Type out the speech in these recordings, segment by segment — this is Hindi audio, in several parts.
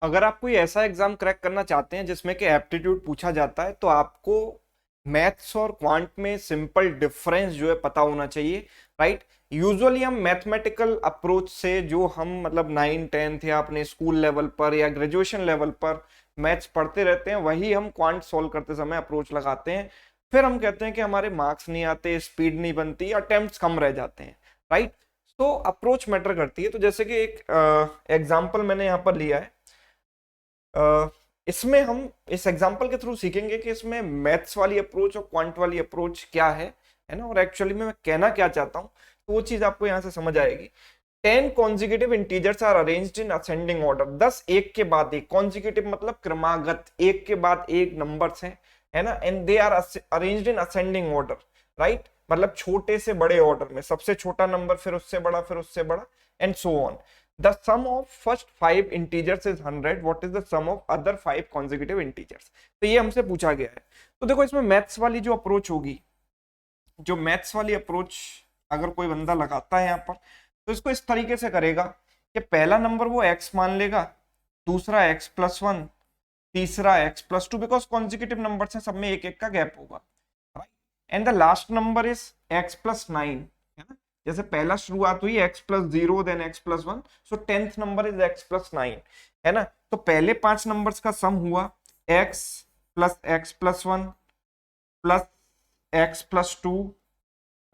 अगर आप कोई ऐसा एग्जाम क्रैक करना चाहते हैं जिसमें कि एप्टीट्यूड पूछा जाता है, तो आपको मैथ्स और क्वांट में सिंपल डिफरेंस जो है पता होना चाहिए, राइट। यूजुअली हम मैथमेटिकल अप्रोच से जो हम मतलब 9th 10th या अपने स्कूल लेवल पर या ग्रेजुएशन लेवल पर मैथ्स पढ़ते रहते हैं, वही हम क्वांट सॉल्व करते समय अप्रोच लगाते हैं। फिर हम कहते हैं कि हमारे मार्क्स नहीं आते, स्पीड नहीं बनती, अटेम्प्ट्स कम रह जाते हैं, राइट। तो अप्रोच मैटर करती है। तो जैसे कि एक एग्जाम्पल मैंने यहाँ पर लिया है, इसमें हम इस एग्जांपल के थ्रू सीखेंगे कि इसमें मैथ्स वाली अप्रोच और क्वांट वाली अप्रोच क्या है ना, और एक्चुअली में मैं कहना क्या चाहता हूँ, तो वो चीज आपको यहाँ से समझ आएगी। 10 consecutive integers are arranged in ascending order. 10 एक के बाद एक, कॉन्जिक्यूटिव मतलब क्रमागत, एक के बाद एक नंबर्स हैं, है ना, and they are arranged in ascending order, right. मतलब छोटे से बड़े ऑर्डर में, सबसे छोटा नंबर फिर उससे बड़ा फिर उससे बड़ा, and so on. The sum of first 5 integers is 100. What is the sum of other 5 consecutive integers? तो ये हमसे पूछा गया है। तो देखो इसमें मैथ्स वाली जो अप्रोच होगी, जो मैथ्स वाली अप्रोच अगर कोई बंदा लगाता है यहाँ पर, तो इसको इस तरीके से करेगा कि पहला नंबर वो x मान लेगा, दूसरा x+1, तीसरा x+2, बिकॉज कॉन्जिक्यूटिव नंबर है, सब में एक एक का गैप होगा, and the last number is x+9, है ना। जैसे पहला शुरुआत हुई x+0 then x+1, so 10th number is x+9, है ना। तो पहले 5 नंबर्स का सम हुआ x plus x+1 plus x+2,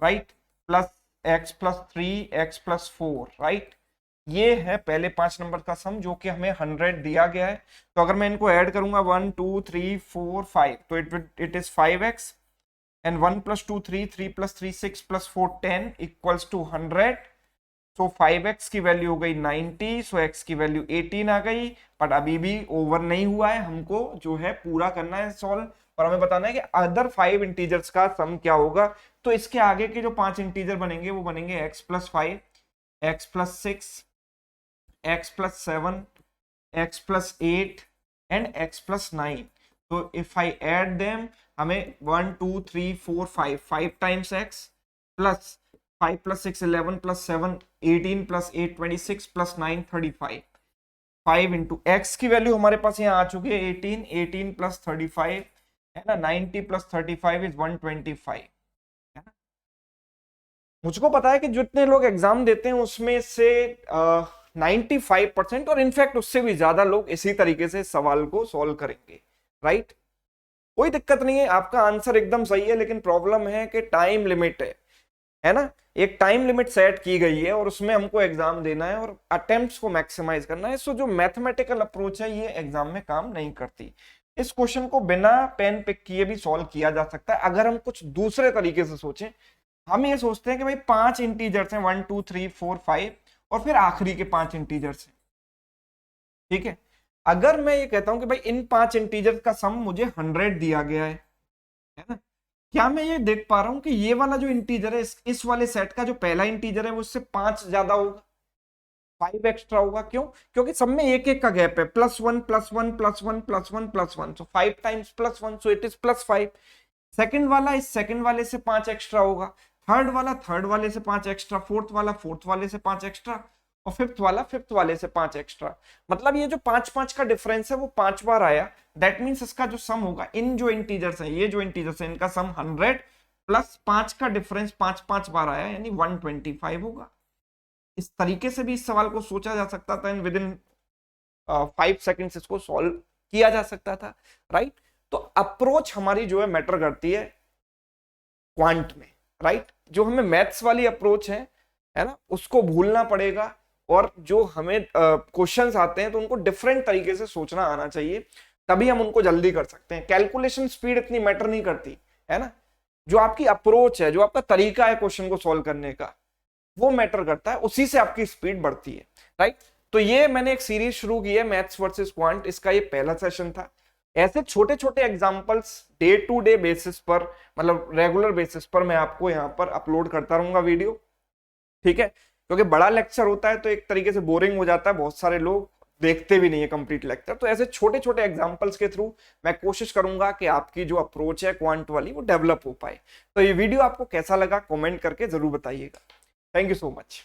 right, plus x+3 x+4, right. ये है पहले 5 नंबर का सम जो कि हमें 100 दिया गया है। तो अगर मैं इनको ऐड करूंगा 1 2 3 4 5, तो it is 5x, and 1 plus 2 3, 3 plus 3 6 plus 4 10 equals to 100. So 5x की वैल्यू हो गई 90, so x की वैल्यू 18 आ गई। बट अभी भी ओवर नहीं हुआ है, हमको जो है पूरा करना है सॉल्व, और हमें बताना है कि अदर 5 इंटीजर्स का सम क्या होगा। तो इसके आगे के जो 5 इंटीजर बनेंगे वो बनेंगे x+5, x+6, x+7, x+8 and x+9। तो इफ आई एड देम, हमें 1 2 3 4 5 times x plus 5 plus 6 11 plus 7 18 plus 8 26 plus 9 35, 5 into x की वैल्यू हमारे पास यहाँ आ चुकी है 18, 18 प्लस 35, है ना, 90 प्लस 35 इज 125, है ना। मुझको पता है कि जितने लोग एग्जाम देते हैं उसमें से 95% और इनफैक्ट उससे भी ज्यादा लोग इसी तरीके से सवाल को सॉल्व करेंगे, राइट। कोई दिक्कत नहीं है, आपका आंसर एकदम सही है, लेकिन प्रॉब्लम है कि टाइम लिमिट है ना। एक टाइम लिमिट सेट की गई है और उसमें हमको एग्जाम देना है और अटेम्प्ट्स को मैक्सिमाइज करना है। सो जो मैथमेटिकल अप्रोच है ये एग्जाम में काम नहीं करती। इस क्वेश्चन को बिना पेन पिक किए भी सॉल्व किया जा सकता है। अगर हम कुछ दूसरे तरीके से सोचें, हम ये सोचते हैं कि भाई 5 इंटीजर्स हैं 1 2 3 4 5 और फिर आखिरी के 5 इंटीजर्स हैं, ठीक है। अगर मैं ये कहता हूं कि भाई इन 5 इंटीजर्स का सम मुझे 100 दिया गया है ना, क्या मैं ये देख पा रहा हूं कि ये वाला जो इंटीजर है इस वाले सेट का जो पहला इंटीजर है वो उससे 5 ज्यादा होगा, 5 एक्स्ट्रा होगा। क्यों? क्योंकि सब में एक एक का गैप है, +1 +1 +1 +1 +1, सो 5 times +1, so it is +5। Second वाला इस सेकंड वाले से 5 एक्स्ट्रा होगा, थर्ड वाला थर्ड वाले से 5 एक्स्ट्रा, फोर्थ वाला फोर्थ वाले से 5 एक्स्ट्रा, और फिफ्थ वाला फिफ्थ वाले से 5 एक्स्ट्रा। मतलब ये जो 5 का डिफरेंस है वो 5 बार आया। दैट मीन्स इसका जो सम होगा, इन जो इंटीजर्स हैं, ये जो इंटीजर्स हैं, इनका सम 100 प्लस 5 का डिफरेंस 5 बार आया, यानी 125 होगा। इस तरीके से भी इस सवाल को सोचा जा सकता था, विद इन 5 सेकेंड्स इसको सॉल्व किया जा सकता था, राइट। तो अप्रोच हमारी जो है मैटर करती है क्वांट में, राइट। जो हमें मैथ्स वाली अप्रोच है ना, उसको भूलना पड़ेगा, और जो हमें क्वेश्चंस आते हैं तो उनको डिफरेंट तरीके से सोचना आना चाहिए, तभी हम उनको जल्दी कर सकते हैं। कैलकुलेशन स्पीड इतनी मैटर नहीं करती, है ना। जो आपकी अप्रोच है, जो आपका तरीका है क्वेश्चन को सॉल्व करने का, वो मैटर करता है, उसी से आपकी स्पीड बढ़ती है, राइट। तो ये मैंने एक सीरीज शुरू की है, मैथ्स वर्सेस क्वांट, इसका ये पहला सेशन था। ऐसे छोटे छोटे examples day to day basis पर, मतलब रेगुलर बेसिस पर मैं आपको यहाँ पर अपलोड करता रहूंगा वीडियो, ठीक है। क्योंकि बड़ा लेक्चर होता है तो एक तरीके से बोरिंग हो जाता है, बहुत सारे लोग देखते भी नहीं है कंप्लीट लेक्चर। तो ऐसे छोटे छोटे एग्जांपल्स के थ्रू मैं कोशिश करूंगा कि आपकी जो अप्रोच है क्वांट वाली वो डेवलप हो पाए। तो ये वीडियो आपको कैसा लगा कमेंट करके जरूर बताइएगा। Thank you so much.